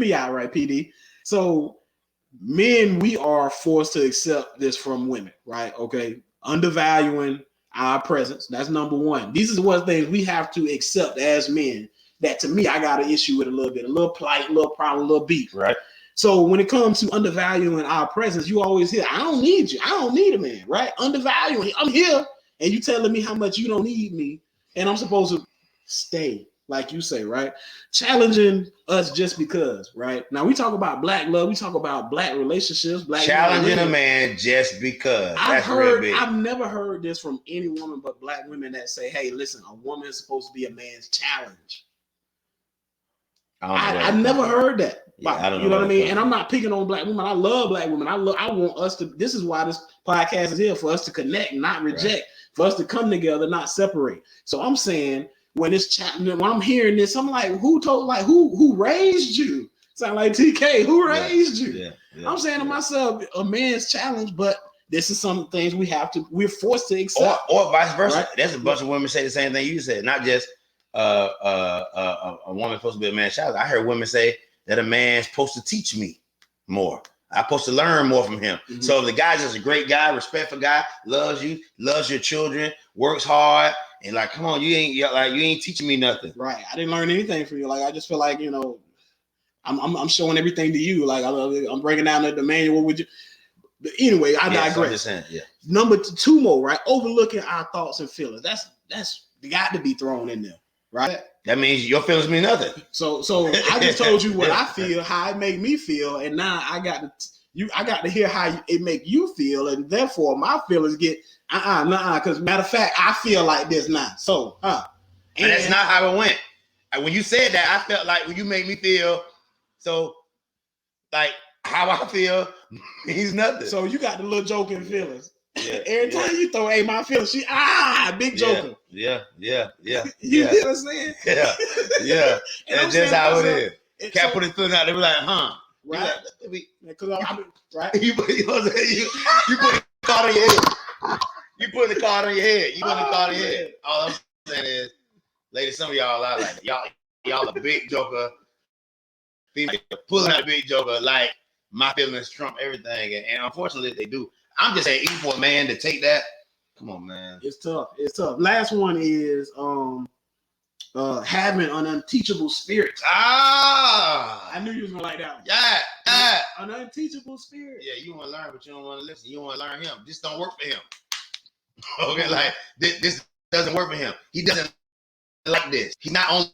me out, right, PD? So men, we are forced to accept this from women, right? Okay, undervaluing our presence. That's number one. These are one things we have to accept as men. That to me, I got an issue with a little bit, a little plight, a little problem, a little beef. Right. So when it comes to undervaluing our presence, you always hear, I don't need you. I don't need a man, right? Undervaluing. I'm here. And you telling me how much you don't need me. And I'm supposed to stay, like you say, right? Challenging us just because, right? Now we talk about black love. We talk about black relationships. Black challenging a man just because. That's real big. I've never heard this from any woman but black women that say, hey, listen, a woman is supposed to be a man's challenge. I never heard that. Yeah, I don't know what I mean? And I'm not picking on black women. I love black women. I want us to, this is why this podcast is here, for us to connect, not reject, for us to come together, not separate. So I'm saying when I'm hearing this, I'm like, who raised you? Sound like TK, who raised you? Yeah, I'm saying to myself, a man's challenge, but this is some things we're forced to accept. Or vice versa. Right? There's a bunch of women say the same thing you said, not just a woman supposed to be a man's child. I heard women say that a man's supposed to teach me more. I'm supposed to learn more from him. Mm-hmm. So if the guy's just a great guy, respectful guy, loves you, loves your children, works hard, and like, come on, you ain't teaching me nothing. Right. I didn't learn anything from you. Like, I just feel like, I'm showing everything to you. Like, I'm breaking down the manual with you. But anyway, I digress. Saying, Number two more, right? Overlooking our thoughts and feelings. That's got to be thrown in there. Right. That means your feelings mean nothing. So I just told you what I feel, how it make me feel, and now I got to hear how it make you feel, and therefore my feelings get because matter of fact, I feel like this now. So and that's not how it went. When you said that, I felt like when you made me feel so like how I feel means nothing. So you got the little joking feelings. Yeah, every time you throw my feelings, big joker. Yeah. You know what I'm saying? Yeah. That's just how it is. Can't put his feelings out. They be like, huh? Right. Right. You put the card on your head. You put the card on your head. You put the card on your head. All I'm saying is, ladies, some of y'all are like y'all a big joker. Female pulling out a big joker like my feelings trump everything, and unfortunately they do. I'm just saying, even for a man to take that, come on, man. It's tough. Last one is having an unteachable spirit. I knew you was gonna like that one. Yeah. An unteachable spirit. Yeah, you want to learn, but you don't want to listen. You want to learn him. This don't work for him. Okay, like this doesn't work for him. He doesn't like this. He's not only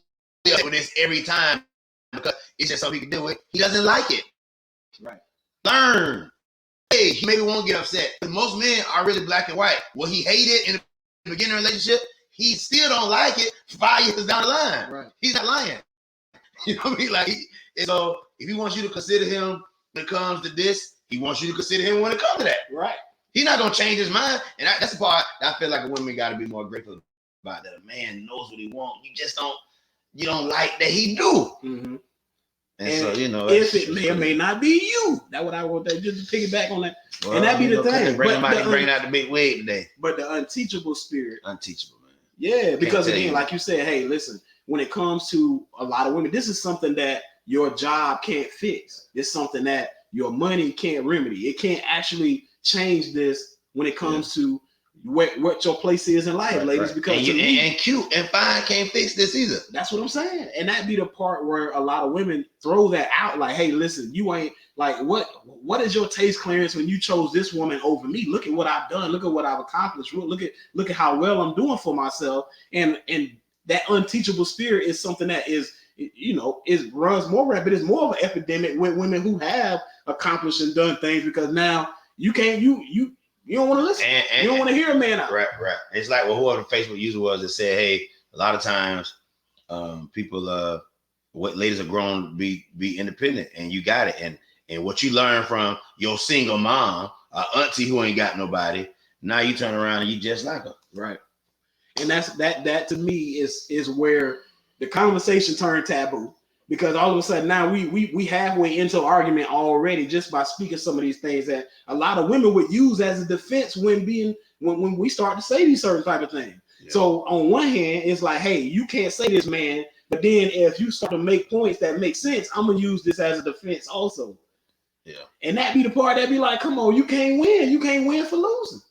up with this every time because it's just something he can do it. He doesn't like it. Right. Learn. Hey, he maybe won't get upset. But most men are really black and white. What he hated in the beginning of the relationship, he still don't like it 5 years down the line. Right. He's not lying. You know what I mean? Like, so if he wants you to consider him when it comes to this, he wants you to consider him when it comes to that. Right. He's not gonna change his mind, and that's the part I feel like a woman got to be more grateful about. That a man knows what he wants. You don't like that he do. Mm-hmm. And so, if it may or may not be you, that's what I want to just to piggyback on that. Well, and that be the thing. Bring out the big wig today. But the unteachable spirit. Unteachable, man. Yeah, because again, like you said, hey, listen, when it comes to a lot of women, this is something that your job can't fix. It's something that your money can't remedy. It can't actually change this when it comes to what your place is in life, ladies. Right. Because and cute and fine can't fix this either. That's what I'm saying. And that be the part where a lot of women throw that out, like, hey, listen, you ain't like what is your taste, Clarence, when you chose this woman over me? Look at what I've done, look at what I've accomplished, look at how well I'm doing for myself. And that unteachable spirit is something that is, it runs more rapid. It's more of an epidemic with women who have accomplished and done things, because now you can't you don't want to listen. You don't want to hear a man out. Right. It's like whoever the Facebook user was that said, hey, a lot of times people ladies are grown to be independent, and you got it. And what you learn from your single mom, auntie who ain't got nobody, now you turn around and you just like her. Right. And that to me is where the conversation turned taboo. Because all of a sudden now we halfway into an argument already just by speaking some of these things that a lot of women would use as a defense when we start to say these certain type of things. Yeah. So on one hand, it's like, hey, you can't say this man But then if you start to make points that make sense, I'm gonna use this as a defense also. Yeah. And that be the part that be like, come on, you can't win. You can't win for losing.